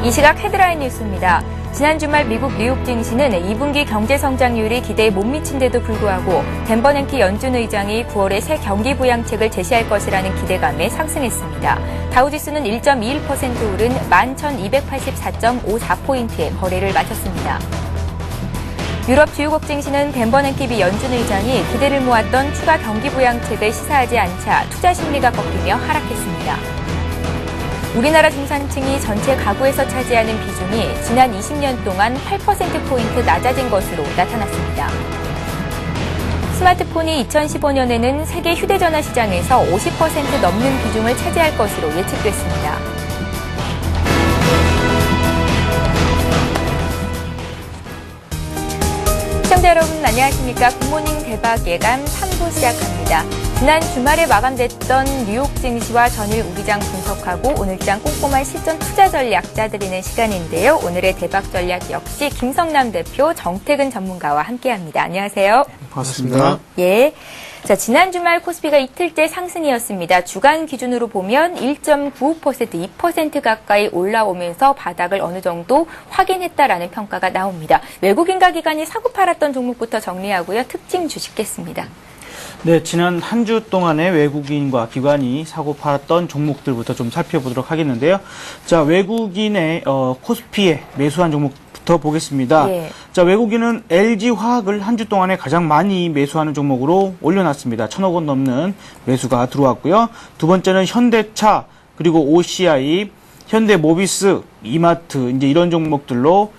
이 시각 헤드라인 뉴스입니다. 지난 주말 미국 뉴욕 증시는 2분기 경제 성장률이 기대에 못 미친데도 불구하고 덴버냉키 연준 의장이 9월에 새 경기 부양책을 제시할 것이라는 기대감에 상승했습니다. 다우지수는 1.21% 오른 11,284.54포인트에 거래를 마쳤습니다. 유럽 주요국 증시는 덴버냉키 미 연준 의장이 기대를 모았던 추가 경기 부양책을 시사하지 않자 투자 심리가 꺾이며 하락했습니다. 우리나라 중산층이 전체 가구에서 차지하는 비중이 지난 20년 동안 8%포인트 낮아진 것으로 나타났습니다. 스마트폰이 2015년에는 세계 휴대전화 시장에서 50% 넘는 비중을 차지할 것으로 예측됐습니다. 시청자 여러분 안녕하십니까. 굿모닝 대박 예감 3부 시작합니다. 지난 주말에 마감됐던 뉴욕 증시와 전일 우리장 분석하고 오늘장 꼼꼼한 실전 투자 전략 짜드리는 시간인데요. 오늘의 대박 전략 역시 김성남 대표, 정태근 전문가와 함께합니다. 안녕하세요. 반갑습니다. 예. 자, 지난 주말 코스피가 이틀째 상승이었습니다. 주간 기준으로 보면 1.95%, 2% 가까이 올라오면서 바닥을 어느 정도 확인했다라는 평가가 나옵니다. 외국인과 기관이 사고 팔았던 종목부터 정리하고요. 특징 주식겠습니다. 네, 지난 한 주 동안의 외국인과 기관이 사고 팔았던 종목들부터 좀 살펴보도록 하겠는데요. 자, 외국인의 코스피에 매수한 종목부터 보겠습니다. 예. 자, 외국인은 LG화학을 한 주 동안에 가장 많이 매수하는 종목으로 올려놨습니다. 1,000억 원 넘는 매수가 들어왔고요. 두 번째는 현대차, 그리고 OCI, 현대모비스, 이마트, 이제 이런 종목들로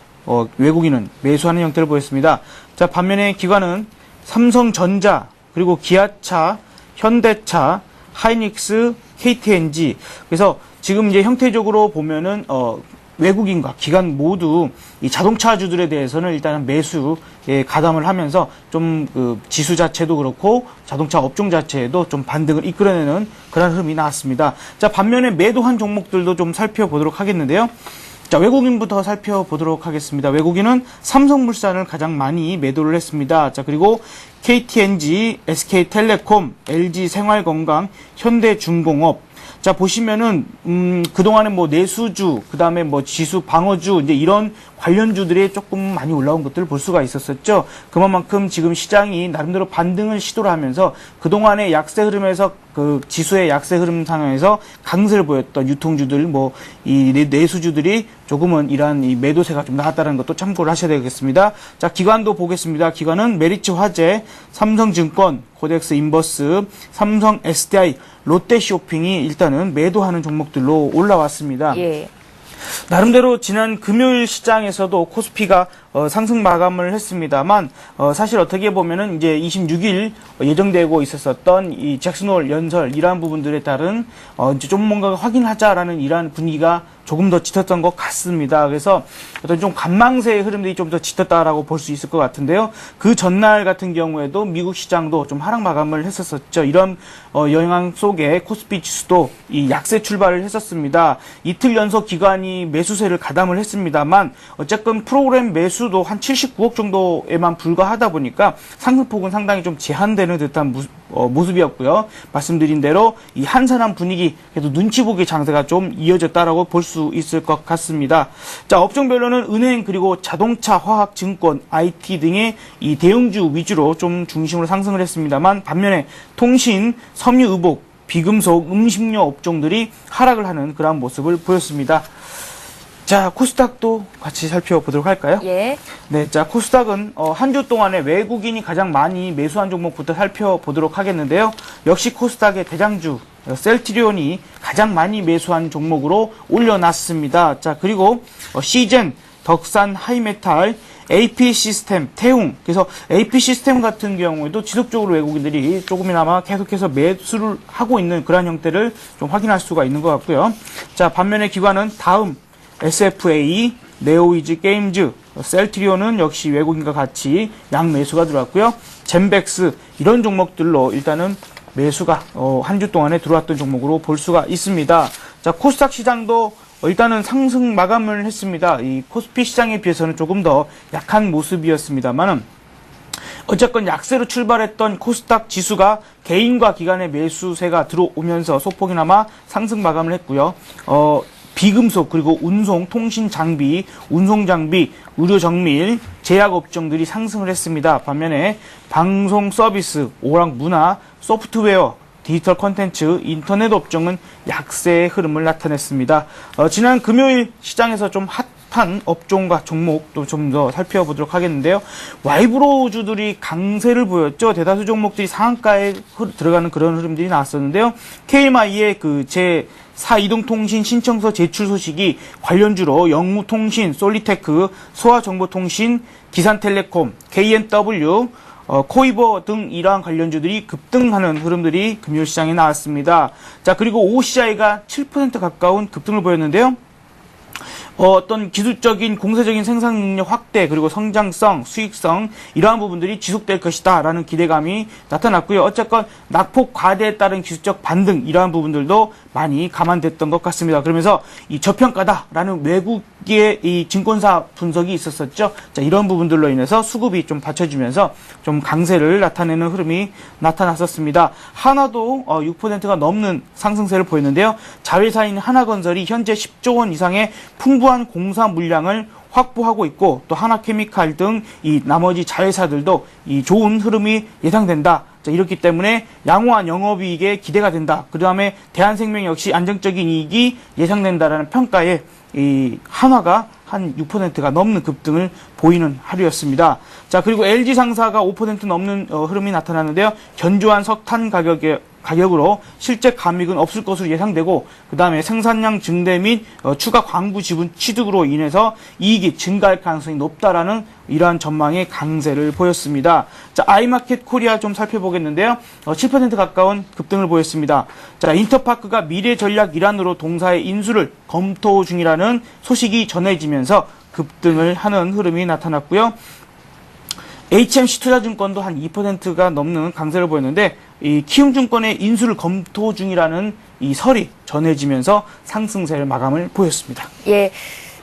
외국인은 매수하는 형태를 보였습니다. 자, 반면에 기관은 삼성전자, 그리고 기아차, 현대차, 하이닉스, KTNG. 그래서 지금 이제 형태적으로 보면은 외국인과 기관 모두 이 자동차주들에 대해서는 일단은 매수에 가담을 하면서 좀 그 지수 자체도 그렇고 자동차 업종 자체에도 좀 반등을 이끌어내는 그런 흐름이 나왔습니다. 자, 반면에 매도한 종목들도 좀 살펴보도록 하겠는데요. 자, 외국인부터 살펴보도록 하겠습니다. 외국인은 삼성물산을 가장 많이 매도를 했습니다. 자, 그리고 KTNG, SK텔레콤, LG생활건강, 현대중공업. 자, 보시면은 그동안에 뭐 내수주, 그다음에 뭐 지수 방어주, 이제 이런 관련주들이 조금 많이 올라온 것들을 볼 수가 있었었죠. 그만큼 지금 시장이 나름대로 반등을 시도를 하면서 그동안의 약세 흐름에서 그 지수의 약세 흐름 상황에서 강세를 보였던 유통주들, 뭐 이 내수주들이 조금은 이러한 이 매도세가 좀 나왔다는 것도 참고를 하셔야 되겠습니다. 자, 기관도 보겠습니다. 기관은 메리츠화재, 삼성증권, 코덱스인버스, 삼성 SDI, 롯데쇼핑이 일단은 매도하는 종목들로 올라왔습니다. 예. 나름대로 지난 금요일 시장에서도 코스피가 상승 마감을 했습니다만 사실 어떻게 보면은 이제 26일 예정되고 있었던 이 잭슨홀 연설 이러한 부분들에 따른 이제 좀 뭔가 확인하자라는 이러한 분위기가 조금 더 짙었던 것 같습니다. 그래서 어떤 좀 관망세의 흐름들이 좀 더 짙었다라고 볼 수 있을 것 같은데요. 그 전날 같은 경우에도 미국 시장도 좀 하락 마감을 했었죠. 이런 영향 속에 코스피 지수도 이 약세 출발을 했었습니다. 이틀 연속 기관이 매수세를 가담을 했습니다만 어쨌든 프로그램 매수도 한 79억 정도에만 불과하다 보니까 상승폭은 상당히 좀 제한되는 듯한 모습이었고요. 말씀드린 대로 이 한산한 분위기, 그래도 눈치 보기 장세가 좀 이어졌다라고 볼 수 있을 것 같습니다. 자, 업종별로는 은행, 그리고 자동차, 화학, 증권, IT 등의 이 대형주 위주로 좀 중심으로 상승을 했습니다만 반면에 통신, 섬유, 의복, 비금속, 음식료 업종들이 하락을 하는 그러한 모습을 보였습니다. 자, 코스닥도 같이 살펴보도록 할까요? 예. 네, 자, 코스닥은 한 주 동안에 외국인이 가장 많이 매수한 종목부터 살펴보도록 하겠는데요. 역시 코스닥의 대장주 셀트리온이 가장 많이 매수한 종목으로 올려놨습니다. 자, 그리고 시젠, 덕산, 하이메탈, AP시스템, 태웅. 그래서 AP시스템 같은 경우에도 지속적으로 외국인들이 조금이나마 계속해서 매수를 하고 있는 그런 형태를 좀 확인할 수가 있는 것 같고요. 자, 반면에 기관은 다음, SFA, 네오이즈 게임즈, 셀트리온은 역시 외국인과 같이 양매수가 들어왔고요. 젠백스 이런 종목들로 일단은 매수가 한 주 동안에 들어왔던 종목으로 볼 수가 있습니다. 자, 코스닥 시장도 일단은 상승 마감을 했습니다. 이 코스피 시장에 비해서는 조금 더 약한 모습이었습니다만은 어쨌건 약세로 출발했던 코스닥 지수가 개인과 기관의 매수세가 들어오면서 소폭이나마 상승 마감을 했고요. 비금속 그리고 운송, 통신 장비, 운송 장비, 의료 정밀, 제약 업종들이 상승을 했습니다. 반면에 방송 서비스, 오락 문화, 소프트웨어, 디지털 콘텐츠, 인터넷 업종은 약세의 흐름을 나타냈습니다. 지난 금요일 시장에서 좀 핫한 업종과 종목도 좀 더 살펴보도록 하겠는데요. 와이브로주들이 강세를 보였죠. 대다수 종목들이 상한가에 들어가는 그런 흐름들이 나왔었는데요. KMI의 그 제4 이동통신 신청서 제출 소식이 관련주로 영무통신, 솔리테크, 소아정보통신, 기산텔레콤, KNW, 코이버 등 이러한 관련주들이 급등하는 흐름들이 금요일 시장에 나왔습니다. 자, 그리고 OCI가 7% 가까운 급등을 보였는데요. 어떤 기술적인 공세적인 생산 능력 확대 그리고 성장성, 수익성 이러한 부분들이 지속될 것이다 라는 기대감이 나타났고요. 어쨌건 낙폭 과대에 따른 기술적 반등 이러한 부분들도 많이 감안됐던 것 같습니다. 그러면서 이 저평가다라는 외국의 이 증권사 분석이 있었었죠. 자, 이런 부분들로 인해서 수급이 좀 받쳐주면서 좀 강세를 나타내는 흐름이 나타났었습니다. 하나도 6%가 넘는 상승세를 보였는데요. 자회사인 하나건설이 현재 10조 원 이상의 풍부한 공사 물량을 확보하고 있고 또 하나케미칼 등 이 나머지 자회사들도 이 좋은 흐름이 예상된다. 자, 이렇기 때문에 양호한 영업이익에 기대가 된다. 그 다음에 대한생명 역시 안정적인 이익이 예상된다라는 평가에 이 한화가 한 6%가 넘는 급등을 보이는 하루였습니다. 자, 그리고 LG상사가 5% 넘는 흐름이 나타나는데요. 견조한 석탄 가격으로 실제 감익은 없을 것으로 예상되고 그 다음에 생산량 증대 및 추가 광부 지분 취득으로 인해서 이익이 증가할 가능성이 높다라는 이러한 전망의 강세를 보였습니다. 자, 아이마켓 코리아 좀 살펴보겠는데요. 7% 가까운 급등을 보였습니다. 자, 인터파크가 미래 전략 일환으로 동사의 인수를 검토 중이라는 소식이 전해지면서 급등을 하는 흐름이 나타났고요. HMC 투자증권도 한 2%가 넘는 강세를 보였는데 이 키움증권의 인수를 검토 중이라는 이 설이 전해지면서 상승세를 마감을 보였습니다. 예.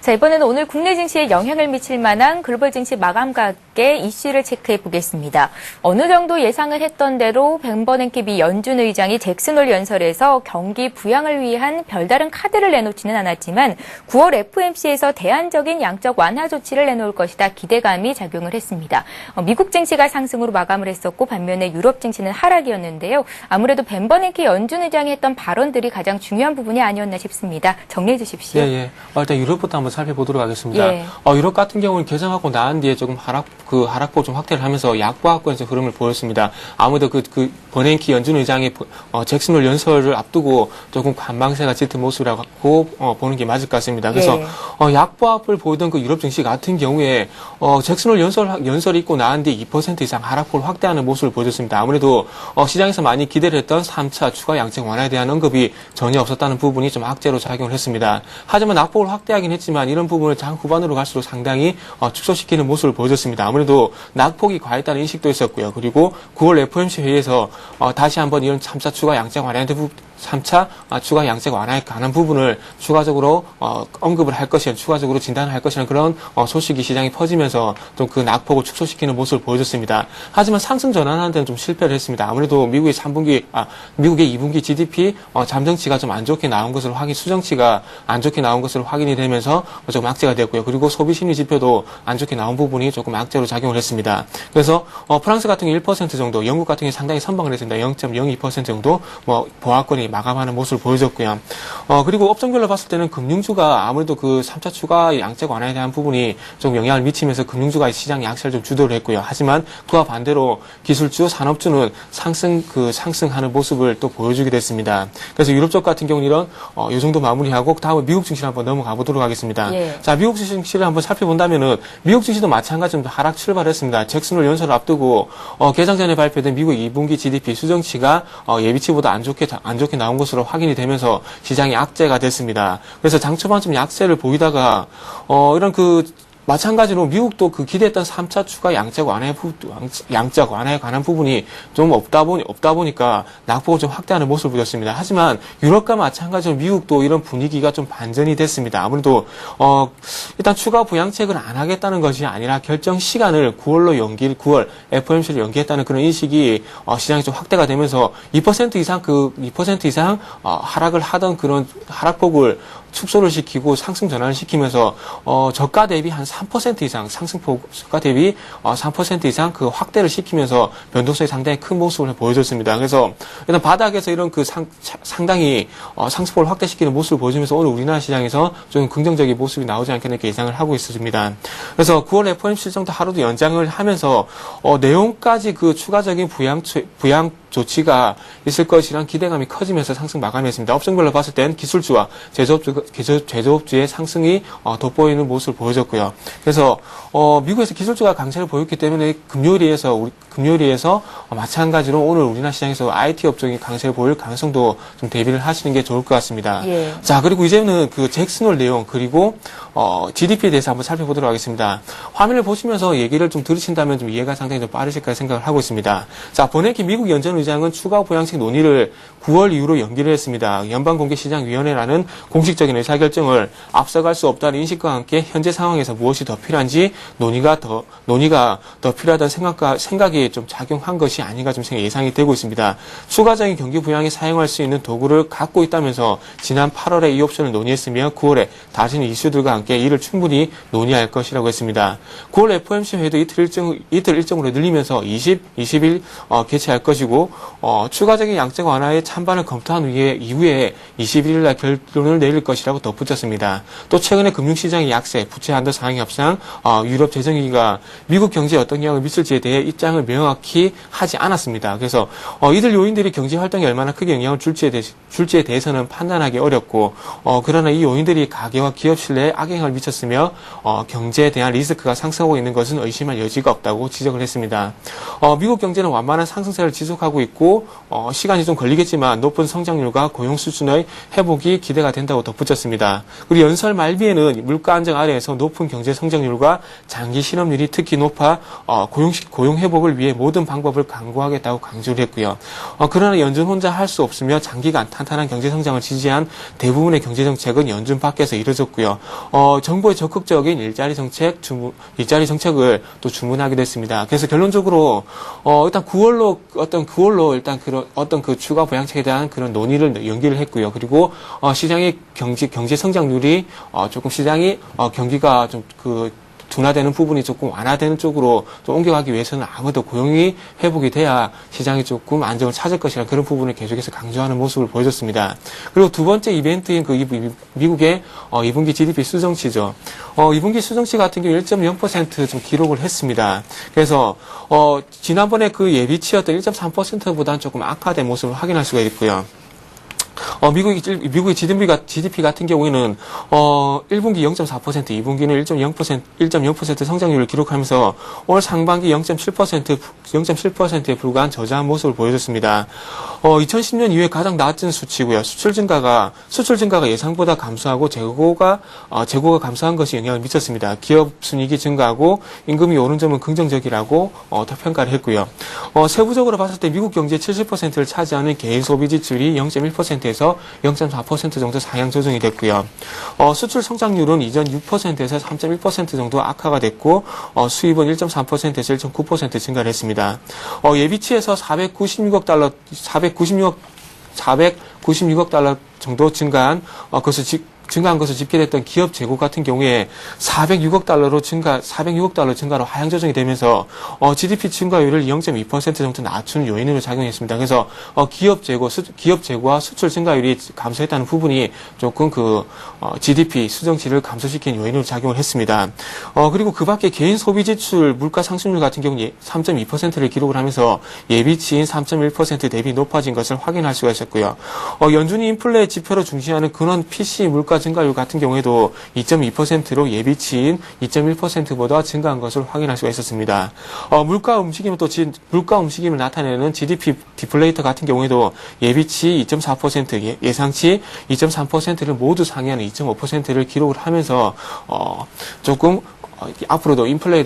자, 이번에는 오늘 국내 증시에 영향을 미칠 만한 글로벌 증시 마감가의 이슈를 체크해 보겠습니다. 어느 정도 예상을 했던 대로 벤버냉키 미 연준 의장이 잭슨홀 연설에서 경기 부양을 위한 별다른 카드를 내놓지는 않았지만 9월 FOMC에서 대안적인 양적 완화 조치를 내놓을 것이다 기대감이 작용을 했습니다. 미국 증시가 상승으로 마감을 했었고 반면에 유럽 증시는 하락이었는데요. 아무래도 벤버냉키 연준 의장이 했던 발언들이 가장 중요한 부분이 아니었나 싶습니다. 정리해 주십시오. 예. 일단 유럽부터 한번 살펴보도록 하겠습니다. 예. 유럽 같은 경우는 개정하고 나온 뒤에 조금 하락폭 좀 확대를 하면서 약보합권에서 흐름을 보였습니다. 아무래도 그 버냉키 연준 의장의 잭슨홀 연설을 앞두고 조금 관망세가 짙은 모습이라고 보는 게 맞을 것 같습니다. 그래서 예. 약보합을 보이던 그 유럽 증시 같은 경우에 잭슨홀 연설이 있고 나온 뒤 2% 이상 하락폭을 확대하는 모습을 보여줬습니다. 아무래도 시장에서 많이 기대를 했던 3차 추가 양적 완화에 대한 언급이 전혀 없었다는 부분이 좀 악재로 작용을 했습니다. 하지만 낙폭을 확대하긴 했지만 이런 부분을 장 후반으로 갈수록 상당히 축소시키는 모습을 보여줬습니다. 아무래도 낙폭이 과했다는 인식도 있었고요. 그리고 9월 FOMC 회의에서 다시 한번 이런 3차 추가 양적 완화에 3차 추가 양적 완화에 관한 부분을 추가적으로 언급을 할 것이라는 추가적으로 진단을 할 것이라는 그런 소식이 시장에 퍼지면서 좀 그 낙폭을 축소시키는 모습을 보여줬습니다. 하지만 상승 전환하는 데는 좀 실패를 했습니다. 아무래도 미국의 2분기 GDP 잠정치가 좀 안 좋게 나온 것을 수정치가 안 좋게 나온 것을 확인이 되면서 조금 악재가 됐고요. 그리고 소비 심리 지표도 안 좋게 나온 부분이 조금 악재로 작용을 했습니다. 그래서 프랑스 같은 경우 1% 정도, 영국 같은 경우 상당히 선방을 했습니다. 0.02% 정도 보합권이 마감하는 모습을 보여줬고요. 그리고 업종별로 봤을 때는 금융주가 아무래도 그 3차 추가 양적 완화에 대한 부분이 좀 영향을 미치면서 금융주가 시장 양세를 좀 주도를 했고요. 하지만 그와 반대로 기술주, 산업주는 상승하는 모습을 또 보여주게 됐습니다. 그래서 유럽 쪽 같은 경우는 이런 이 정도 마무리하고 다음에 미국 증시를 한번 넘어가 보도록 하겠습니다. 예. 자, 미국 증시를 한번 살펴본다면은 미국 증시도 마찬가지로 하락 출발했습니다. 잭슨홀 연설을 앞두고 개장 전에 발표된 미국 2분기 GDP 수정치가 예비치보다 안 좋게 나온 것으로 확인이 되면서 시장이 악재가 됐습니다. 그래서 장 초반 좀 약세를 보이다가 이런 마찬가지로 미국도 기대했던 3차 추가 양적 완화에 관한 부분이 좀 없다 보니까 낙폭을 좀 확대하는 모습을 보였습니다. 하지만 유럽과 마찬가지로 미국도 이런 분위기가 좀 반전이 됐습니다. 아무래도 일단 추가 부양책을 안 하겠다는 것이 아니라 결정 시간을 9월 FOMC를 연기했다는 그런 인식이 시장에 좀 확대가 되면서 2% 이상 하락을 하던 그런 하락폭을 축소를 시키고 상승 전환을 시키면서 저가 대비 한 3% 이상 상승폭 저가 대비 3% 이상 그 확대를 시키면서 변동성이 상당히 큰 모습을 보여줬습니다. 그래서 일단 바닥에서 이런 그 상당히 상승폭을 확대시키는 모습을 보여주면서 오늘 우리나라 시장에서 좀 긍정적인 모습이 나오지 않겠나 이렇게 예상을 하고 있습니다. 그래서 9월 FOMC 일정도 하루도 연장을 하면서 내용까지 그 추가적인 부양 조치가 있을 것이란 기대감이 커지면서 상승 마감했습니다. 업종별로 봤을 땐 기술주와 제조업주의 상승이 돋보이는 모습을 보여줬고요. 그래서 미국에서 기술주가 강세를 보였기 때문에 금요일에서 마찬가지로 오늘 우리나라 시장에서 IT 업종이 강세를 보일 가능성도 좀 대비를 하시는 게 좋을 것 같습니다. 예. 자, 그리고 이제는 그 잭슨홀 내용 그리고 GDP에 대해서 한번 살펴보도록 하겠습니다. 화면을 보시면서 얘기를 좀 들으신다면 좀 이해가 상당히 좀 빠르실까 생각을 하고 있습니다. 자, 버냉키 미국 연준 의장은 추가 부양책 논의를 9월 이후로 연기를 했습니다. 연방공개시장위원회라는 공식적인 의사결정을 앞서갈 수 없다는 인식과 함께 현재 상황에서 무엇이 더 필요한지 논의가 더 필요하다는 생각이 좀 작용한 것이 아닌가 좀 예상이 되고 있습니다. 추가적인 경기 부양에 사용할 수 있는 도구를 갖고 있다면서 지난 8월에 이 옵션을 논의했으며 9월에 다른 이슈들과 함께 이를 충분히 논의할 것이라고 했습니다. 9월 FOMC 회의도 이틀 일정으로 늘리면서 20일 개최할 것이고 추가적인 양적 완화의 찬반을 검토한 이후에 21일 날 결론을 내릴 것이라고 덧붙였습니다. 또 최근에 금융시장의 약세, 부채 한도 상황 협상, 유럽 재정위기가 미국 경제에 어떤 영향을 미칠지에 대해 입장을 명확히 하지 않았습니다. 그래서 이들 요인들이 경제 활동에 얼마나 크게 영향을 줄지에 대해서는 판단하기 어렵고 그러나 이 요인들이 가계와 기업 신뢰에 악영향을 미쳤으며 경제에 대한 리스크가 상승하고 있는 것은 의심할 여지가 없다고 지적을 했습니다. 미국 경제는 완만한 상승세를 지속하고 있고 시간이 좀 걸리겠지만 높은 성장률과 고용 수준의 회복이 기대가 된다고 덧붙였습니다. 그리고 연설 말미에는 물가 안정 아래에서 높은 경제 성장률과 장기 실업률이 특히 높아 고용 회복을 위해 모든 방법을 강구하겠다고 강조를 했고요. 그러나 연준 혼자 할 수 없으며 장기간 탄탄한 경제 성장을 지지한 대부분의 경제 정책은 연준 밖에서 이뤄졌고요. 정부의 적극적인 일자리 정책을 또 주문하게 됐습니다. 그래서 결론적으로 일단 9월로 일단 어떤 그 추가 부양책에 대한 그런 논의를 연기를 했고요. 그리고 시장의 경제 성장률이 조금 시장이 경기가 좀 둔화되는 부분이 조금 완화되는 쪽으로 좀 옮겨가기 위해서는 아무래도 고용이 회복이 돼야 시장이 조금 안정을 찾을 것이라는 그런 부분을 계속해서 강조하는 모습을 보여줬습니다. 그리고 두 번째 이벤트인 그 미국의 2분기 GDP 수정치죠. 2분기 수정치 같은 경우 1.0% 좀 기록을 했습니다. 그래서 지난번에 그 예비치였던 1.3%보다는 조금 악화된 모습을 확인할 수가 있고요. 미국의 GDP 같은 경우에는 1분기 0.4%, 2분기는 1.0% 성장률을 기록하면서 올 상반기 0.7%에 불과한 저조한 모습을 보여줬습니다. 2010년 이후에 가장 낮은 수치고요. 수출 증가가 예상보다 감소하고 재고가 감소한 것이 영향을 미쳤습니다. 기업 순이익이 증가하고 임금이 오른 점은 긍정적이라고 평가를 했고요. 세부적으로 봤을 때 미국 경제 70%를 차지하는 개인 소비 지출이 0.1%에서 0.4% 정도 상향 조정이 됐고요. 수출 성장률은 이전 6%에서 3.1% 정도 악화가 됐고 수입은 1.3%에서 1.9% 증가를 했습니다. 예비치에서 496억 달러 정도 증가한 것을 집계됐던 기업 재고 같은 경우에 406억 달러 증가로 하향 조정이 되면서 GDP 증가율을 0.2% 정도 낮추는 요인으로 작용했습니다. 그래서 기업 재고와 수출 증가율이 감소했다는 부분이 조금 GDP 수정치를 감소시키는 요인으로 작용을 했습니다. 그리고 그 밖에 개인 소비 지출 물가 상승률 같은 경우 3.2%를 기록을 하면서 예비치인 3.1% 대비 높아진 것을 확인할 수가 있었고요. 연준이 인플레 지표로 중시하는 근원 PC 물가 증가율 같은 경우에도 2.2%로 예비치인 2.1%보다 증가한 것을 확인할 수가 있었습니다. 물가 움직임을 나타내는 GDP 디플레이터 같은 경우에도 예비치 2.4%, 예상치 2.3%를 모두 상회하는 2.5%를 기록을 하면서 조금 앞으로도 인플레에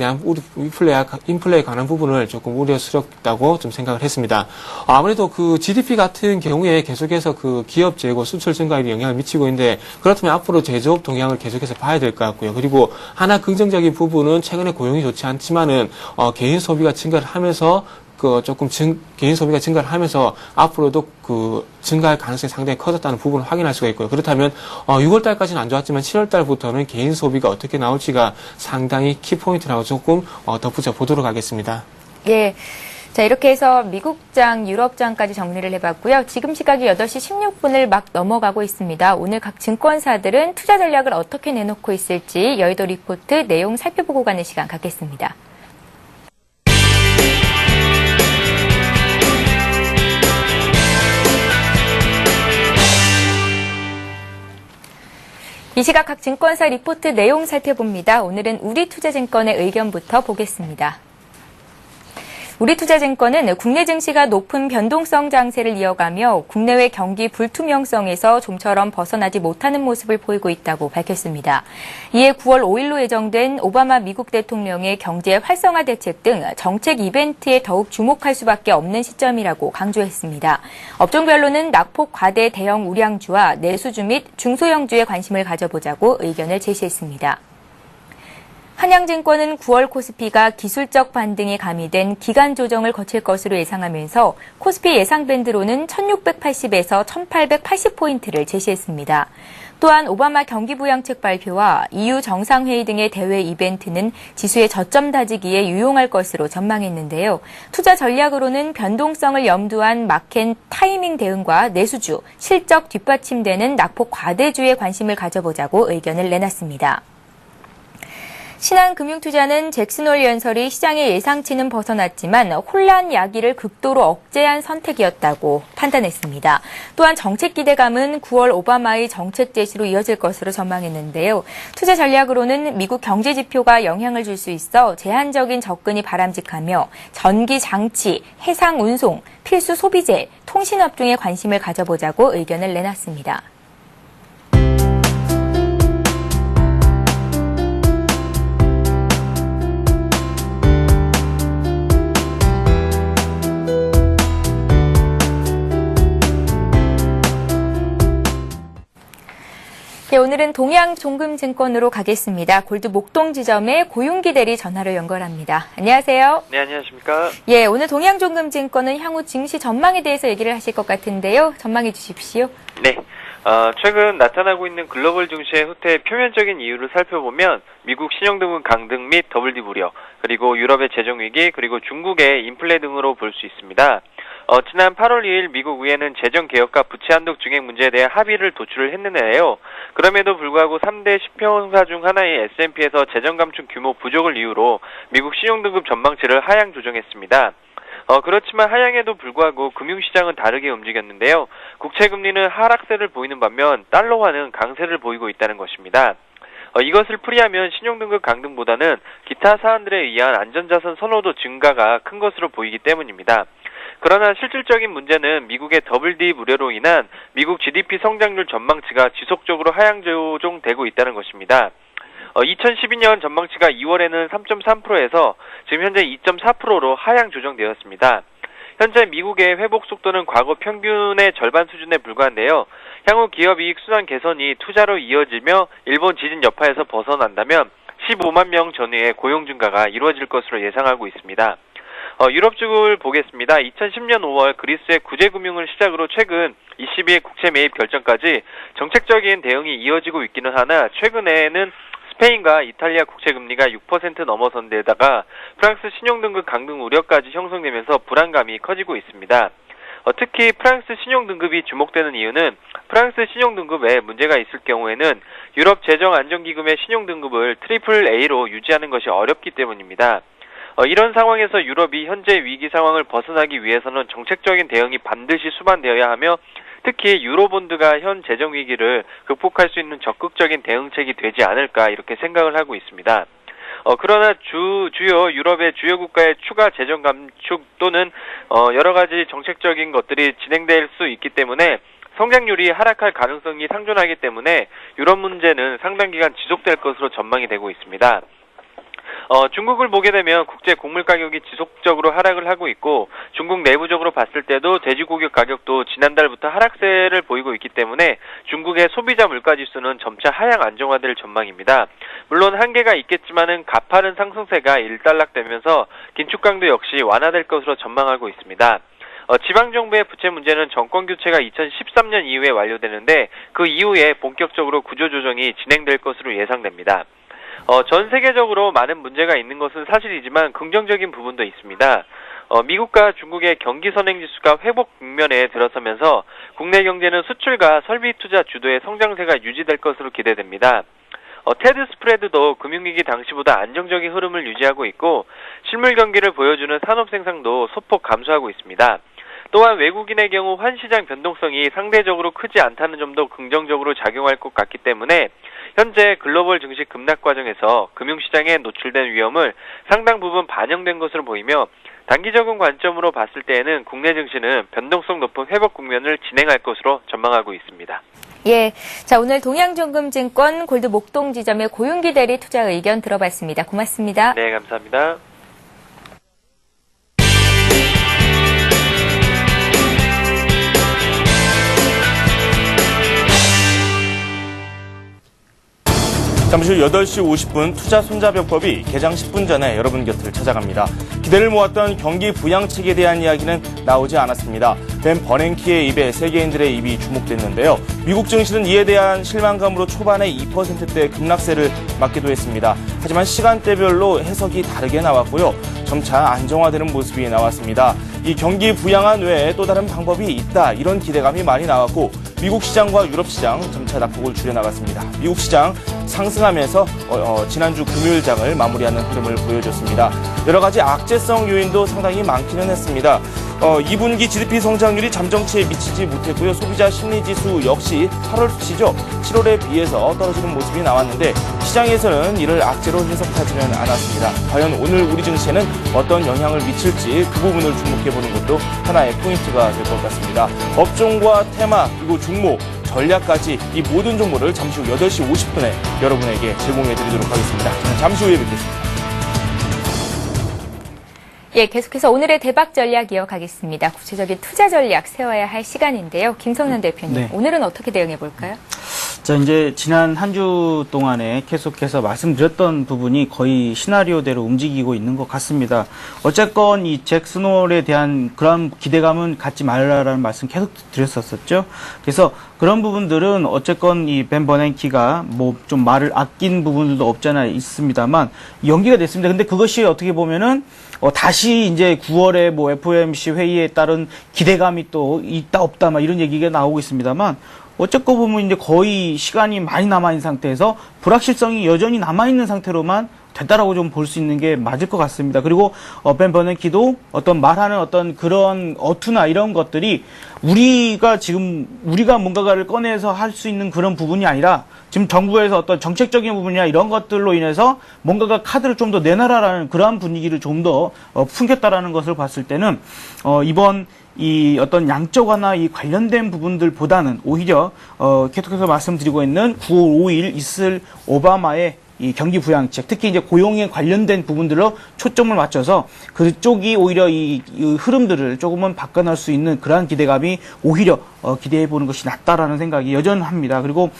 관한 부분을 조금 우려스럽다고 좀 생각을 했습니다. 아무래도 그 GDP 같은 경우에 계속해서 그 기업 재고 수출 증가율이 영향을 미치고 있는데 그렇다면 앞으로 제조업 동향을 계속해서 봐야 될 것 같고요. 그리고 하나 긍정적인 부분은 최근에 고용이 좋지 않지만은 개인 소비가 증가를 하면서 조금 개인 소비가 증가를 하면서 앞으로도 증가할 가능성이 상당히 커졌다는 부분을 확인할 수가 있고요. 그렇다면 6월 달까지는 안 좋았지만 7월 달부터는 개인 소비가 어떻게 나올지가 상당히 키포인트라고 조금 덧붙여 보도록 하겠습니다. 예. 자, 이렇게 해서 미국장, 유럽장까지 정리를 해봤고요. 지금 시각이 8시 16분을 막 넘어가고 있습니다. 오늘 각 증권사들은 투자 전략을 어떻게 내놓고 있을지 여의도 리포트 내용 살펴보고 가는 시간 갖겠습니다. 이 시각 각 증권사 리포트 내용 살펴봅니다. 오늘은 우리투자증권의 의견부터 보겠습니다. 우리투자증권은 국내 증시가 높은 변동성 장세를 이어가며 국내외 경기 불투명성에서 좀처럼 벗어나지 못하는 모습을 보이고 있다고 밝혔습니다. 이에 9월 5일로 예정된 오바마 미국 대통령의 경제 활성화 대책 등 정책 이벤트에 더욱 주목할 수밖에 없는 시점이라고 강조했습니다. 업종별로는 낙폭 과대 대형 우량주와 내수주 및 중소형주에 관심을 가져보자고 의견을 제시했습니다. 한양증권은 9월 코스피가 기술적 반등이 가미된 기간 조정을 거칠 것으로 예상하면서 코스피 예상 밴드로는 1680에서 1880포인트를 제시했습니다. 또한 오바마 경기부양책 발표와 EU 정상회의 등의 대외 이벤트는 지수의 저점 다지기에 유용할 것으로 전망했는데요. 투자 전략으로는 변동성을 염두한 마켓 타이밍 대응과 내수주, 실적 뒷받침되는 낙폭 과대주에 관심을 가져보자고 의견을 내놨습니다. 신한금융투자는 잭슨홀 연설이 시장의 예상치는 벗어났지만 혼란 야기를 극도로 억제한 선택이었다고 판단했습니다. 또한 정책 기대감은 9월 오바마의 정책 제시로 이어질 것으로 전망했는데요. 투자 전략으로는 미국 경제 지표가 영향을 줄 수 있어 제한적인 접근이 바람직하며 전기 장치, 해상 운송, 필수 소비재, 통신업 등에 관심을 가져보자고 의견을 내놨습니다. 네, 오늘은 동양종금증권으로 가겠습니다. 골드 목동 지점의 고윤기 대리 전화로 연결합니다. 안녕하세요. 네, 안녕하십니까. 예, 오늘 동양종금증권은 향후 증시 전망에 대해서 얘기를 하실 것 같은데요. 전망해 주십시오. 네. 최근 나타나고 있는 글로벌 증시의 후퇴의 표면적인 이유를 살펴보면 미국 신용등급 강등 및 WD 불역, 그리고 유럽의 재정위기, 그리고 중국의 인플레 등으로 볼 수 있습니다. 지난 8월 2일 미국 의회는 재정개혁과 부채 한독 증액 문제에 대해 합의를 도출을 했는데요. 그럼에도 불구하고 3대 10평사 중 하나인 S&P에서 재정 감축 규모 부족을 이유로 미국 신용등급 전망치를 하향 조정했습니다. 그렇지만 하향에도 불구하고 금융시장은 다르게 움직였는데요. 국채금리는 하락세를 보이는 반면 달러화는 강세를 보이고 있다는 것입니다. 이것을 풀이하면 신용등급 강등보다는 기타 사안들에 의한 안전자산 선호도 증가가 큰 것으로 보이기 때문입니다. 그러나 실질적인 문제는 미국의 WD 불허로 인한 미국 GDP 성장률 전망치가 지속적으로 하향 조정되고 있다는 것입니다. 2012년 전망치가 2월에는 3.3%에서 지금 현재 2.4%로 하향 조정되었습니다. 현재 미국의 회복 속도는 과거 평균의 절반 수준에 불과한데요. 향후 기업 이익 순환 개선이 투자로 이어지며 일본 지진 여파에서 벗어난다면 15만 명 전후의 고용 증가가 이루어질 것으로 예상하고 있습니다. 유럽 쪽을 보겠습니다. 2010년 5월 그리스의 구제금융을 시작으로 최근 ECB의 국채 매입 결정까지 정책적인 대응이 이어지고 있기는 하나 최근에는 스페인과 이탈리아 국채금리가 6% 넘어선 데다가 프랑스 신용등급 강등 우려까지 형성되면서 불안감이 커지고 있습니다. 특히 프랑스 신용등급이 주목되는 이유는 프랑스 신용등급에 문제가 있을 경우에는 유럽 재정안정기금의 신용등급을 AAA로 유지하는 것이 어렵기 때문입니다. 이런 상황에서 유럽이 현재 위기 상황을 벗어나기 위해서는 정책적인 대응이 반드시 수반되어야 하며 특히 유로본드가 현 재정 위기를 극복할 수 있는 적극적인 대응책이 되지 않을까 이렇게 생각을 하고 있습니다. 그러나 주요 유럽의 주요 국가의 추가 재정 감축 또는 여러 가지 정책적인 것들이 진행될 수 있기 때문에 성장률이 하락할 가능성이 상존하기 때문에 유럽 문제는 상당 기간 지속될 것으로 전망이 되고 있습니다. 중국을 보게 되면 국제 곡물 가격이 지속적으로 하락을 하고 있고 중국 내부적으로 봤을 때도 돼지고기 가격도 지난달부터 하락세를 보이고 있기 때문에 중국의 소비자 물가지수는 점차 하향 안정화될 전망입니다. 물론 한계가 있겠지만은 가파른 상승세가 일단락되면서 긴축 강도 역시 완화될 것으로 전망하고 있습니다. 지방정부의 부채 문제는 정권 교체가 2013년 이후에 완료되는데 그 이후에 본격적으로 구조조정이 진행될 것으로 예상됩니다. 전 세계적으로 많은 문제가 있는 것은 사실이지만 긍정적인 부분도 있습니다. 미국과 중국의 경기 선행 지수가 회복 국면에 들어서면서 국내 경제는 수출과 설비 투자 주도의 성장세가 유지될 것으로 기대됩니다. 테드 스프레드도 금융위기 당시보다 안정적인 흐름을 유지하고 있고 실물 경기를 보여주는 산업 생산도 소폭 감소하고 있습니다. 또한 외국인의 경우 환시장 변동성이 상대적으로 크지 않다는 점도 긍정적으로 작용할 것 같기 때문에 현재 글로벌 증시 급락 과정에서 금융시장에 노출된 위험을 상당 부분 반영된 것으로 보이며 단기적인 관점으로 봤을 때에는 국내 증시는 변동성 높은 회복 국면을 진행할 것으로 전망하고 있습니다. 예, 자 오늘 동양정금증권 골드 목동 지점의 고윤기 대리 투자 의견 들어봤습니다. 고맙습니다. 네, 감사합니다. 잠시 후 8시 50분 투자 손자병법이 개장 10분 전에 여러분 곁을 찾아갑니다. 기대를 모았던 경기 부양책에 대한 이야기는 나오지 않았습니다. 벤 버냉키의 입에 세계인들의 입이 주목됐는데요. 미국 증시는 이에 대한 실망감으로 초반에 2%대 급락세를 맞기도 했습니다. 하지만 시간대별로 해석이 다르게 나왔고요. 점차 안정화되는 모습이 나왔습니다. 이 경기 부양안 외에 또 다른 방법이 있다, 이런 기대감이 많이 나왔고 미국 시장과 유럽 시장 점차 낙폭을 줄여나갔습니다. 미국 시장 상승하면서 지난주 금요일장을 마무리하는 흐름을 보여줬습니다. 여러 가지 악재성 요인도 상당히 많기는 했습니다. 2분기 GDP 성장률이 잠정치에 미치지 못했고요. 소비자 심리지수 역시 8월 수치죠. 7월에 비해서 떨어지는 모습이 나왔는데 시장에서는 이를 악재로 해석하지는 않았습니다. 과연 오늘 우리 증시에는 어떤 영향을 미칠지 그 부분을 주목해보는 것도 하나의 포인트가 될 것 같습니다. 업종과 테마 그리고 종목 전략까지 이 모든 정보를 잠시 후 8시 50분에 여러분에게 제공해드리도록 하겠습니다. 저는 잠시 후에 뵙겠습니다. 예, 계속해서 오늘의 대박 전략 이어가겠습니다. 구체적인 투자 전략 세워야 할 시간인데요. 김성년 대표님, 네. 오늘은 어떻게 대응해 볼까요? 자, 이제 지난 한 주 동안에 계속해서 말씀드렸던 부분이 거의 시나리오대로 움직이고 있는 것 같습니다. 어쨌건 이 잭 스놀에 대한 그런 기대감은 갖지 말라라는 말씀 계속 드렸었죠. 그래서 그런 부분들은 어쨌건 이 벤 버냉키가 뭐 좀 말을 아낀 부분들도 없잖아 있습니다만 연기가 됐습니다. 근데 그것이 어떻게 보면은 다시 이제 9월에 뭐 FOMC 회의에 따른 기대감이 또 있다 없다 막 이런 얘기가 나오고 있습니다만 어쨌건 보면 이제 거의 시간이 많이 남아있는 상태에서 불확실성이 여전히 남아있는 상태로만 됐다라고 좀 볼 수 있는 게 맞을 것 같습니다. 그리고 벤 버냉키도 어떤 말하는 어떤 그런 어투나 이런 것들이 우리가 뭔가를 꺼내서 할 수 있는 그런 부분이 아니라 지금 정부에서 어떤 정책적인 부분이나 이런 것들로 인해서 뭔가가 카드를 좀 더 내놔라라는 그러한 분위기를 좀 더 풍겼다라는 것을 봤을 때는 이번 이 어떤 양적화나 이 관련된 부분들보다는 오히려 계속해서 말씀드리고 있는 9월 5일 있을 오바마의 이 경기 부양책, 특히 이제 고용에 관련된 부분들로 초점을 맞춰서 그쪽이 오히려 이 흐름들을 조금은 바꿔낼 수 있는 그러한 기대감이 오히려 기대해 보는 것이 낫다라는 생각이 여전합니다. 그리고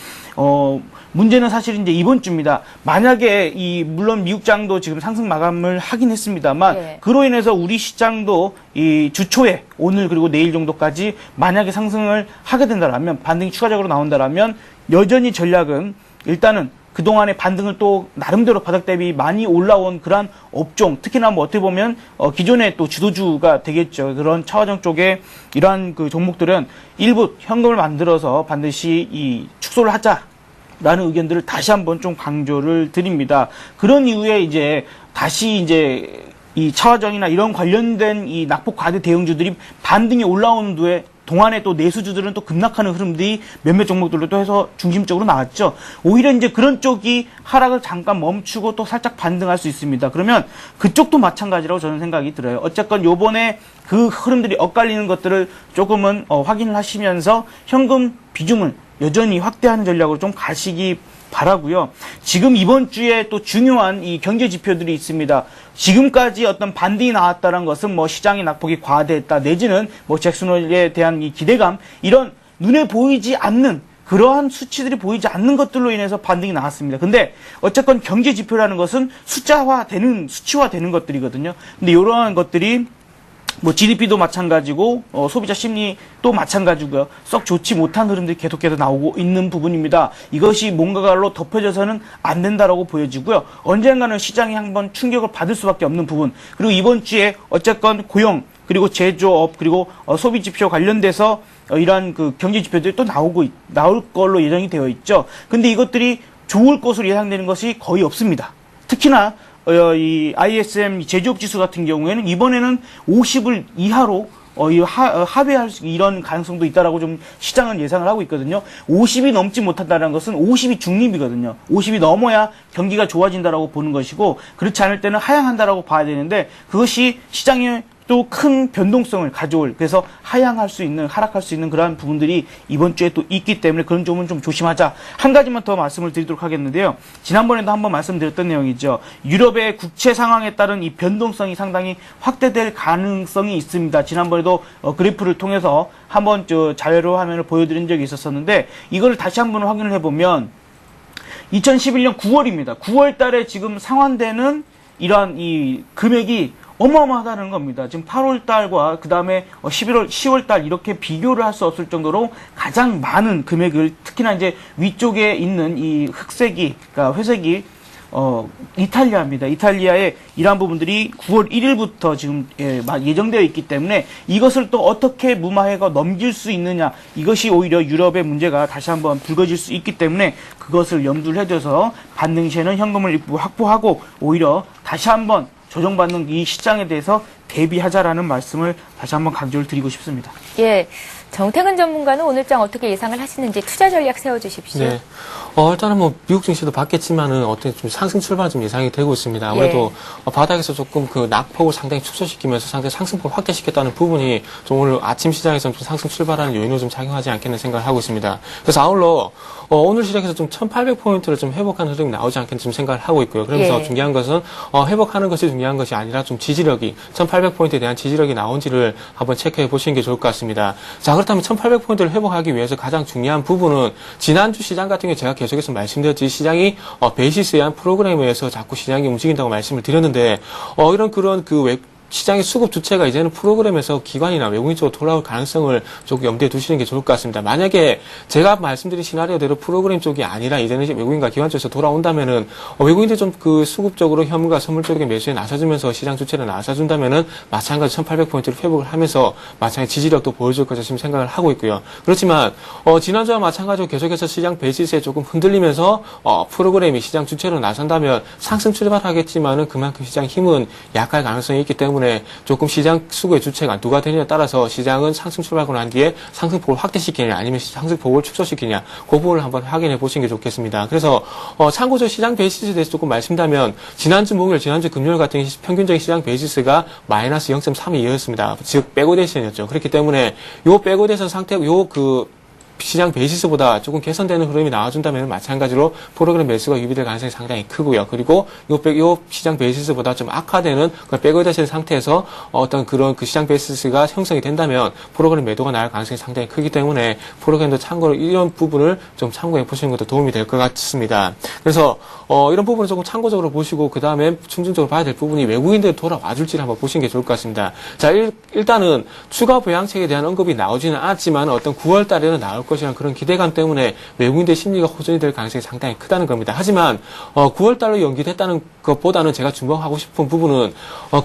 문제는 사실 이제 이번 주입니다. 만약에 물론 미국장도 지금 상승 마감을 하긴 했습니다만 네. 그로 인해서 우리 시장도 이 주 초에 오늘 그리고 내일 정도까지 만약에 상승을 하게 된다라면 반등이 추가적으로 나온다라면 여전히 전략은 일단은 그동안의 반등을 또 나름대로 바닥 대비 많이 올라온 그러한 업종, 특히나 뭐 어떻게 보면 기존의 또 주도주가 되겠죠. 그런 차화정 쪽에 이러한 그 종목들은 일부 현금을 만들어서 반드시 이 축소를 하자라는 의견들을 다시 한번 좀 강조를 드립니다. 그런 이후에 이제 다시 이제 이 차화정이나 이런 관련된 이 낙폭 과대 대형주들이 반등이 올라오는 동안에 또 내수주들은 또 급락하는 흐름들이 몇몇 종목들로 또 해서 중심적으로 나왔죠. 오히려 이제 그런 쪽이 하락을 잠깐 멈추고 또 살짝 반등할 수 있습니다. 그러면 그쪽도 마찬가지라고 저는 생각이 들어요. 어쨌건 요번에 그 흐름들이 엇갈리는 것들을 조금은 확인을 하시면서 현금 비중을 여전히 확대하는 전략으로 좀 가시기 바라고요. 지금 이번 주에 또 중요한 이 경제 지표들이 있습니다. 지금까지 어떤 반등이 나왔다는 것은 뭐 시장의 낙폭이 과대했다 내지는 뭐 잭슨홀에 대한 이 기대감 이런 눈에 보이지 않는 그러한 수치들이 보이지 않는 것들로 인해서 반등이 나왔습니다. 근데 어쨌건 경제 지표라는 것은 수치화되는 것들이거든요. 근데 이러한 것들이 뭐 GDP도 마찬가지고 소비자 심리도 마찬가지고요. 썩 좋지 못한 흐름들이 계속해서 나오고 있는 부분입니다. 이것이 뭔가로 덮여져서는 안 된다라고 보여지고요. 언젠가는 시장이 한번 충격을 받을 수밖에 없는 부분. 그리고 이번 주에 어쨌건 고용 그리고 제조업 그리고 소비 지표 관련돼서 이러한 그 경제 지표들이 또 나올 걸로 예정이 되어 있죠. 근데 이것들이 좋을 것으로 예상되는 것이 거의 없습니다. 특히나 이 ISM 제조업 지수 같은 경우에는 이번에는 50을 이하로 하회할 이런 가능성도 있다라고 좀 시장은 예상을 하고 있거든요. 50이 넘지 못한다는 것은 50이 중립이거든요. 50이 넘어야 경기가 좋아진다라고 보는 것이고 그렇지 않을 때는 하향한다라고 봐야 되는데 그것이 시장에 또 큰 변동성을 가져올 그래서 하향할 수 있는 하락할 수 있는 그러한 부분들이 이번 주에 또 있기 때문에 그런 점은 좀 조심하자. 한 가지만 더 말씀을 드리도록 하겠는데요. 지난번에도 한번 말씀드렸던 내용이죠. 유럽의 국채 상황에 따른 이 변동성이 상당히 확대될 가능성이 있습니다. 지난번에도 그래프를 통해서 한번 자료 화면을 보여드린 적이 있었었는데 이걸 다시 한번 확인을 해보면 2011년 9월입니다. 9월 달에 지금 상환되는 이러한 이 금액이 어마어마하다는 겁니다. 지금 8월 달과 그 다음에 10월 달 이렇게 비교를 할 수 없을 정도로 가장 많은 금액을 특히나 이제 위쪽에 있는 이 흑색이, 그러니까 회색이 이탈리아입니다. 이탈리아의 이러한 부분들이 9월 1일부터 지금 예정되어 있기 때문에 이것을 또 어떻게 무마해가 넘길 수 있느냐 이것이 오히려 유럽의 문제가 다시 한번 불거질 수 있기 때문에 그것을 염두를 해둬서 반등 시에는 현금을 일부 확보하고 오히려 다시 한번 조정받는 이 시장에 대해서 대비하자라는 말씀을 다시 한번 강조를 드리고 싶습니다. 예. 정태근 전문가는 오늘장 어떻게 예상을 하시는지 투자 전략 세워주십시오. 네. 일단은 뭐 미국 증시도 봤겠지만은 어떤 좀 상승 출발은 좀 예상이 되고 있습니다. 아무래도 바닥에서 조금 그 낙폭을 상당히 축소시키면서 상당히 상승폭을 확대시켰다는 부분이 좀 오늘 아침 시장에서는 좀 상승 출발하는 요인으로 좀 작용하지 않겠나 생각을 하고 있습니다. 그래서 아울러 오늘 시장에서 좀 1,800포인트를 좀 회복하는 흐름이 나오지 않겠나 좀 생각을 하고 있고요. 그러면서 중요한 것은 회복하는 것이 중요한 것이 아니라 좀 지지력이 1,800포인트에 대한 지지력이 나온지를 한번 체크해 보시는 게 좋을 것 같습니다. 자, 그렇다면 1,800포인트를 회복하기 위해서 가장 중요한 부분은 지난주 시장 같은 경우에 제가 계속해서 말씀드렸듯이 시장이 베이시스에 의한 프로그램에 의해서 자꾸 시장이 움직인다고 말씀을 드렸는데 이런 그런 시장의 수급 주체가 이제는 프로그램에서 기관이나 외국인 쪽으로 돌아올 가능성을 조금 염두에 두시는 게 좋을 것 같습니다. 만약에 제가 말씀드린 시나리오대로 프로그램 쪽이 아니라 이제는 외국인과 기관 쪽에서 돌아온다면은 외국인들 좀 그 수급적으로 현물과 선물 쪽의 매수에 나서주면서 시장 주체를 나서준다면은 마찬가지 1,800포인트를 회복을 하면서 마찬가지 지지력도 보여줄 것이라 지금 생각을 하고 있고요. 그렇지만 지난주와 마찬가지로 계속해서 시장 베이시스에 조금 흔들리면서 프로그램이 시장 주체로 나선다면 상승 출발하겠지만은 그만큼 시장 힘은 약할 가능성이 있기 때문에 조금 시장 수급의 주체가 누가 되느냐에 따라서 시장은 상승 출발하고 난 뒤에 상승폭을 확대시키느냐 아니면 상승폭을 축소시키느냐 그 부분을 한번 확인해 보시는 게 좋겠습니다. 그래서 참고적으로 시장 베이시스에 대해서 조금 말씀드리면 지난주 목요일, 지난주 금요일 같은 평균적인 시장 베이시스가 마이너스 0.3이 이었습니다. 즉 백오데이션이었죠. 그렇기 때문에 요 백오데이션 상태 시장 베이시스보다 조금 개선되는 흐름이 나와준다면 마찬가지로 프로그램 매수가 유비될 가능성이 상당히 크고요. 그리고 요 시장 베이시스보다 좀 악화되는 백오데이션 상태에서 어떤 그런 그 시장 베이시스가 형성이 된다면 프로그램 매도가 나올 가능성이 상당히 크기 때문에 프로그램도 참고로 이런 부분을 좀 참고해 보시는 것도 도움이 될 것 같습니다. 그래서 이런 부분을 조금 참고적으로 보시고 그 다음에 충전적으로 봐야 될 부분이 외국인들이 돌아와 줄지를 한번 보시는 게 좋을 것 같습니다. 자, 일단은 추가 부양책에 대한 언급이 나오지는 않았지만 어떤 9월 달에는 나올 것이라는 그런 기대감 때문에 외국인들의 심리가 호전이 될 가능성이 상당히 크다는 겁니다. 하지만 9월 달로 연기됐다는 것보다는 제가 주목하고 싶은 부분은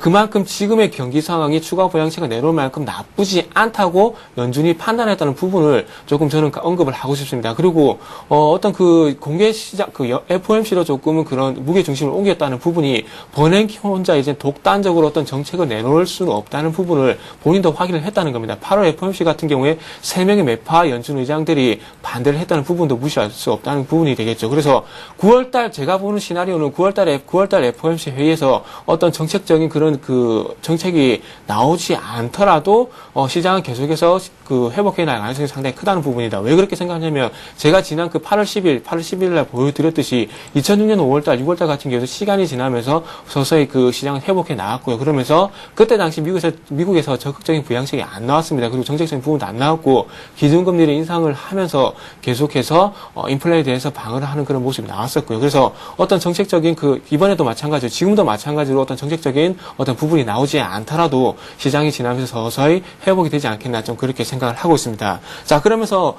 그만큼 지금의 경기 상황이 추가 부양책을 내놓을 만큼 나쁘지 않다고 연준이 판단했다는 부분을 조금 저는 언급을 하고 싶습니다. 그리고 어떤 그 공개 시장 FOMC로 조금은 그런 무게 중심을 옮겼다는 부분이 버냉키 혼자 이제 독단적으로 어떤 정책을 내놓을 수는 없다는 부분을 본인도 확인을 했다는 겁니다. 8월 FOMC 같은 경우에 3명의 매파 연준 의장들이 반대를 했다는 부분도 무시할 수 없다는 부분이 되겠죠. 그래서 9월달 제가 보는 시나리오는 9월달 FOMC 회의에서 어떤 정책적인 그런 그 정책이 나오지 않더라도 시장은 계속해서 그 회복해 나갈 가능성이 상당히 크다는 부분이다. 왜 그렇게 생각하냐면 제가 지난 그 8월 10일 날 보여드렸듯이 2006년 5월달, 6월달 같은 경우도 시간이 지나면서 서서히 그 시장은 회복해 나왔고요. 그러면서 그때 당시 미국에서 적극적인 부양책이 안 나왔습니다. 그리고 정책적인 부분도 안 나왔고 기준금리를 인상을 하면서 계속해서 인플레에 대해서 방어를 하는 그런 모습이 나왔었고요. 그래서 어떤 정책적인 이번에도 마찬가지로 지금도 마찬가지로 어떤 정책적인 어떤 부분이 나오지 않더라도 시장이 지나면서 서서히 회복이 되지 않겠나 좀 그렇게 생각을 하고 있습니다. 자, 그러면서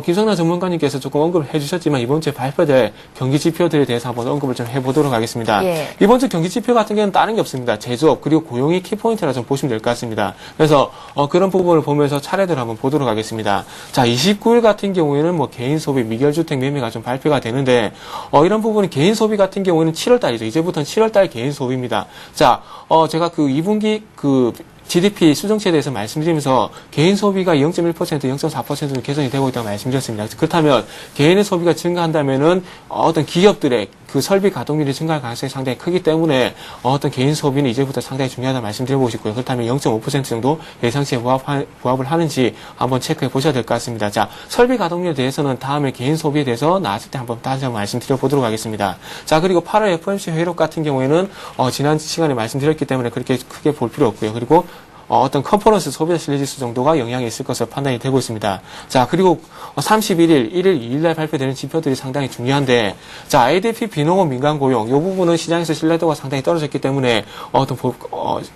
김성남 전문가님께서 조금 언급을 해주셨지만 이번 주에 발표될 경기 지표들에 대해서 한번 언급을 좀 해보도록 하겠습니다. 예. 이번 주 경기 지표 같은 경우는 다른 게 없습니다. 제조업 그리고 고용이 키포인트라 좀 보시면 될 것 같습니다. 그래서 그런 부분을 보면서 차례대로 한번 보도록 하겠습니다. 자, 29일 같은 경우에는 뭐 개인 소비, 미결주택 매매가 좀 발표가 되는데 이런 부분은 개인 소비 같은 경우에는 7월 달이죠. 이제부터는 7월 달 개인 소비입니다. 자, 제가 그 2분기 GDP 수정치에 대해서 말씀드리면서 개인 소비가 0.1%, 0.4%는 개선이 되고 있다고 말씀드렸습니다. 그렇다면 개인의 소비가 증가한다면은 어떤 기업들의 그 설비 가동률이 증가할 가능성이 상당히 크기 때문에 어떤 개인 소비는 이제부터 상당히 중요하다는 말씀드려보고 싶고요. 그렇다면 0.5% 정도 예상치에 부합을 하는지 한번 체크해 보셔야 될 것 같습니다. 자, 설비 가동률에 대해서는 다음에 개인 소비에 대해서 나왔을 때 다시 한번 말씀드려 보도록 하겠습니다. 자, 그리고 8월 FOMC 회의록 같은 경우에는 지난 시간에 말씀드렸기 때문에 그렇게 크게 볼 필요 없고요. 그리고 어떤 컨퍼런스 소비자 신뢰지수 정도가 영향이 있을 것으로 판단이 되고 있습니다. 자, 그리고 31일, 1일, 2일날 발표되는 지표들이 상당히 중요한데, 자, ADP 비농업 민간 고용, 이 부분은 시장에서 신뢰도가 상당히 떨어졌기 때문에 어떤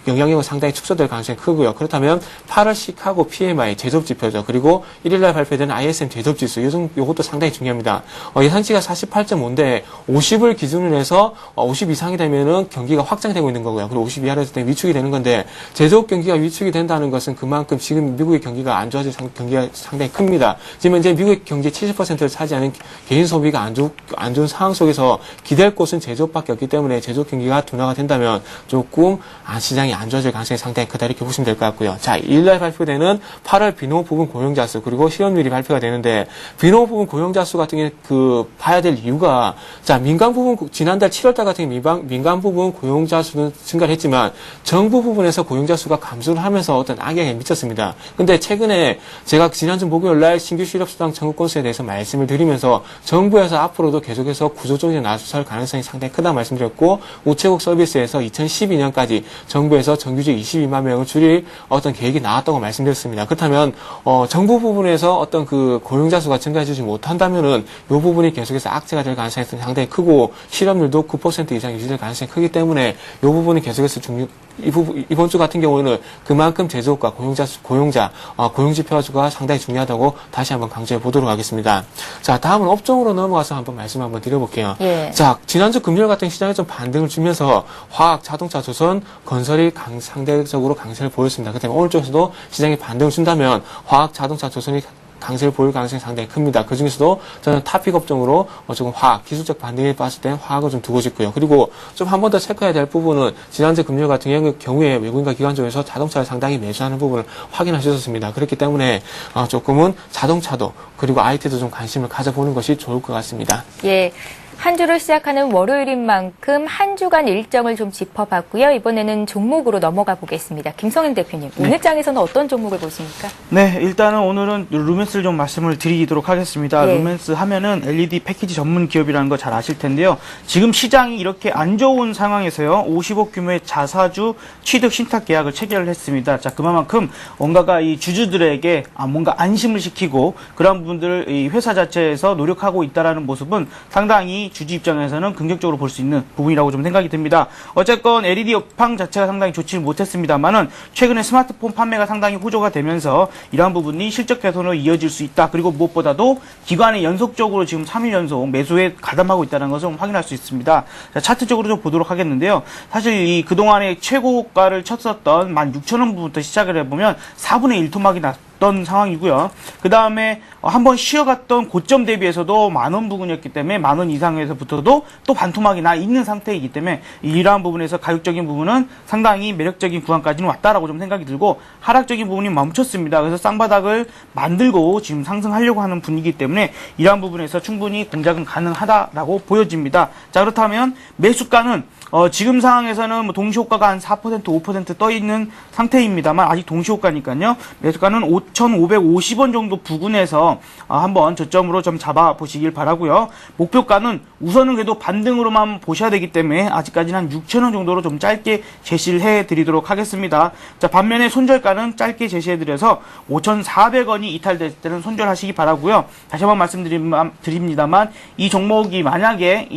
영향력은 상당히 축소될 가능성이 크고요. 그렇다면 8월 시카고 PMI 제조업 지표죠. 그리고 1일날 발표되는 ISM 제조업 지수, 이것도 상당히 중요합니다. 예상치가 48.5인데 50을 기준으로 해서 50 이상이 되면은 경기가 확장되고 있는 거고요. 그리고 50 이하로 했을 때 위축이 되는 건데 제조업 경기가 위축이 된다는 것은 그만큼 지금 미국의 경기가 안 좋아질 경기가 상당히 큽니다. 지금 현재 미국의 경기 70%를 차지하는 개인 소비가 안 좋은 상황 속에서 기댈 곳은 제조업밖에 없기 때문에 제조업 경기가 둔화가 된다면 조금 시장이 안 좋아질 가능성이 상당히 크다 이렇게 보시면 될 것 같고요. 자, 2일날 발표되는 8월 비농업 부분 고용자 수 그리고 실업률이 발표가 되는데 비농업 부분 고용자 수 같은 경우 봐야 될 이유가 자, 민간 부분 지난달 7월달 같은 경우 민간 부분 고용자 수는 증가를 했지만 정부 부분에서 고용자 수가 감소를 하면서 어떤 악영향이 미쳤습니다. 근데 최근에 제가 지난주 목요일날 신규 실업수당 청구 건수에 대해서 말씀을 드리면서 정부에서 앞으로도 계속해서 구조조정에 나설 가능성이 상당히 크다고 말씀드렸고 우체국 서비스에서 2012년까지 정부에서 정규직 22만 명을 줄일 어떤 계획이 나왔다고 말씀드렸습니다. 그렇다면 정부 부분에서 어떤 그 고용자 수가 증가해주지 못한다면은 이 부분이 계속해서 악재가 될 가능성이 상당히 크고 실업률도 9% 이상 유지될 가능성이 크기 때문에 이 부분이 계속해서 이번 주 같은 경우에는 그만큼 제조업과 고용 지표가 상당히 중요하다고 다시 한번 강조해 보도록 하겠습니다. 자, 다음은 업종으로 넘어가서 한번 말씀 한번 드려볼게요. 예. 자, 지난주 금요일 같은 시장에 좀 반등을 주면서 화학, 자동차, 조선, 건설이 상대적으로 강세를 보였습니다. 그렇다면 오늘 쪽에서도 시장에 반등을 준다면 화학, 자동차, 조선이 강세를 보일 가능성이 상당히 큽니다. 그 중에서도 저는 탑픽 업종으로 조금 화학, 기술적 반등에 봤을 때 화학을 좀 두고 싶고요. 그리고 좀 한 번 더 체크해야 될 부분은 지난주 금요일 같은 경우에 외국인과 기관 쪽에서 자동차를 상당히 매수하는 부분을 확인하셨습니다. 그렇기 때문에 조금은 자동차도 그리고 IT도 좀 관심을 가져보는 것이 좋을 것 같습니다. 예. 한 주를 시작하는 월요일인 만큼 한 주간 일정을 좀 짚어봤고요. 이번에는 종목으로 넘어가 보겠습니다. 김성인 대표님, 오늘 장에서는 어떤 종목을 보십니까? 네, 일단은 오늘은 루멘스를 좀 말씀을 드리도록 하겠습니다. 예. 루멘스 하면은 LED 패키지 전문 기업이라는 거 잘 아실 텐데요. 지금 시장이 이렇게 안 좋은 상황에서요, 50억 규모의 자사주 취득 신탁 계약을 체결을 했습니다. 자, 그만큼 뭔가가 이 주주들에게 뭔가 안심을 시키고 그런 부분들을 이 회사 자체에서 노력하고 있다라는 모습은 상당히 주주 입장에서는 긍정적으로 볼 수 있는 부분이라고 좀 생각이 듭니다. 어쨌건 LED 업황 자체가 상당히 좋지 못했습니다만은 최근에 스마트폰 판매가 상당히 호조가 되면서 이러한 부분이 실적 개선으로 이어질 수 있다. 그리고 무엇보다도 기관이 연속적으로 지금 3일 연속 매수에 가담하고 있다는 것을 확인할 수 있습니다. 자, 차트적으로 좀 보도록 하겠는데요. 사실 이 그동안에 최고가를 쳤었던 16,000원 부분부터 시작을 해보면 4분의 1 토막이 났던 상황이고요. 그 다음에 한번 쉬어갔던 고점 대비해서도 만원 부근이었기 때문에 만원 이상에서부터도 또 반토막이 나 있는 상태이기 때문에 이러한 부분에서 가격적인 부분은 상당히 매력적인 구간까지는 왔다라고 좀 생각이 들고 하락적인 부분이 멈췄습니다. 그래서 쌍바닥을 만들고 지금 상승하려고 하는 분위기이기 때문에 이러한 부분에서 충분히 공략은 가능하다라고 보여집니다. 자, 그렇다면 매수가는 지금 상황에서는 뭐 동시호가가 한 4%, 5% 떠 있는 상태입니다만 아직 동시호가니까요. 매수가는 5,550원 정도 부근에서 한번 저점으로 좀 잡아보시길 바라고요. 목표가는 우선은 그래도 반등으로만 보셔야 되기 때문에 아직까지는 한 6,000원 정도로 좀 짧게 제시를 해드리도록 하겠습니다. 자, 반면에 손절가는 짧게 제시해드려서 5,400원이 이탈될 때는 손절하시기 바라고요. 다시 한번 말씀드립니다만 이 종목이 만약에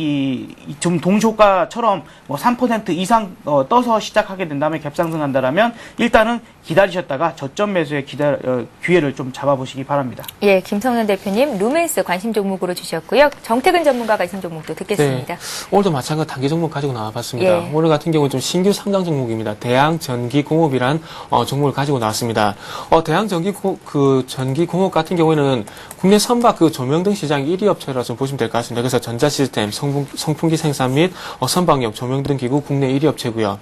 좀 동시효과처럼 뭐 3% 이상 떠서 시작하게 된다면 갭상승한다라면 일단은 기다리셨다가 저점 매수의 기회를 좀 잡아보시기 바랍니다. 예, 김성현 대표님 루멘스 관심 종목으로 주셨고요. 정태근 전문가 관심 종목도 듣겠습니다. 네, 오늘도 마찬가지 단기 종목 가지고 나와봤습니다. 예. 오늘 같은 경우는 좀 신규 상장 종목입니다. 대양전기공업이란 종목을 가지고 나왔습니다. 대양전기공업 같은 경우에는 국내 선박 조명등 시장 1위 업체라 좀 보시면 될 것 같습니다. 그래서 전자시스템, 선풍기 생산 및 선박용 조명등 기구 국내 1위 업체고요.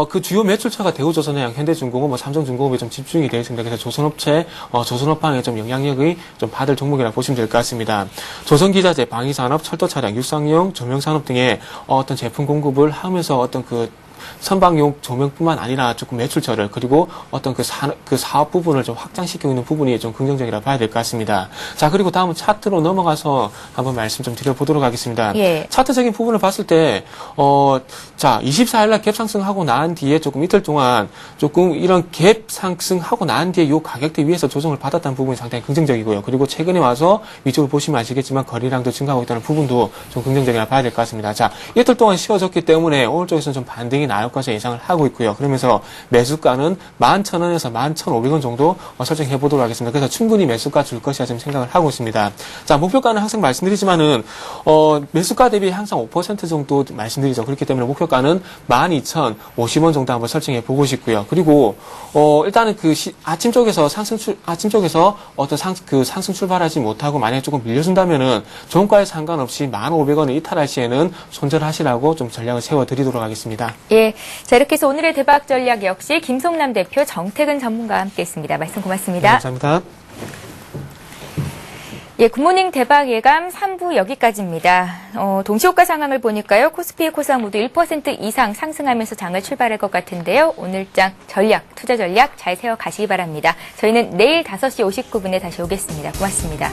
그 주요 매출처가 대우조선해양, 현대중공업, 삼성중공업에 좀 집중이 되어 있습니다. 그래서 조선업체, 조선업황에 좀 영향력이 좀 받을 종목이라 보시면 될 것 같습니다. 조선기자재, 방위산업, 철도차량, 육상용, 조명산업 등의 어떤 제품 공급을 하면서 어떤 선박용 조명뿐만 아니라 조금 매출처를 그리고 어떤 그 사업 부분을 좀 확장시키고 있는 부분이 좀 긍정적이라 봐야 될 것 같습니다. 자, 그리고 다음은 차트로 넘어가서 한번 말씀 좀 드려보도록 하겠습니다. 예. 차트적인 부분을 봤을 때, 24일날 갭 상승하고 난 뒤에 조금 이틀 동안 조금 이런 갭 상승하고 난 뒤에 요 가격대 위에서 조정을 받았다는 부분이 상당히 긍정적이고요. 그리고 최근에 와서 위쪽을 보시면 아시겠지만 거래량도 증가하고 있다는 부분도 좀 긍정적이라 봐야 될 것 같습니다. 자, 이틀 동안 쉬어졌기 때문에 오늘 쪽에서는 좀 반등이 나올 것을 예상을 하고 있고요. 그러면서 매수가는 11,000원에서 11,500원 정도 설정해 보도록 하겠습니다. 그래서 충분히 매수가 줄 것이라 지금 생각을 하고 있습니다. 자, 목표가는 항상 말씀드리지만은 매수가 대비 항상 5% 정도 말씀드리죠. 그렇기 때문에 목표가는 12,050원 정도 한번 설정해 보고 싶고요. 그리고 일단은 아침 쪽에서 어떤 상승 출발하지 못하고 만약에 조금 밀려준다면은 종가에 상관없이 1,500원을 이탈할 시에는 손절하시라고 좀 전략을 세워 드리도록 하겠습니다. 예, 자 이렇게 해서 오늘의 대박 전략 역시 김성남 대표, 정태근 전문가와 함께했습니다. 말씀 고맙습니다. 네, 감사합니다. 예, 굿모닝 대박 예감 3부 여기까지입니다. 동시효과 상황을 보니까요. 코스피, 코스닥 모두 1% 이상 상승하면서 장을 출발할 것 같은데요. 오늘장 전략, 투자 전략 잘 세워가시기 바랍니다. 저희는 내일 5시 59분에 다시 오겠습니다. 고맙습니다.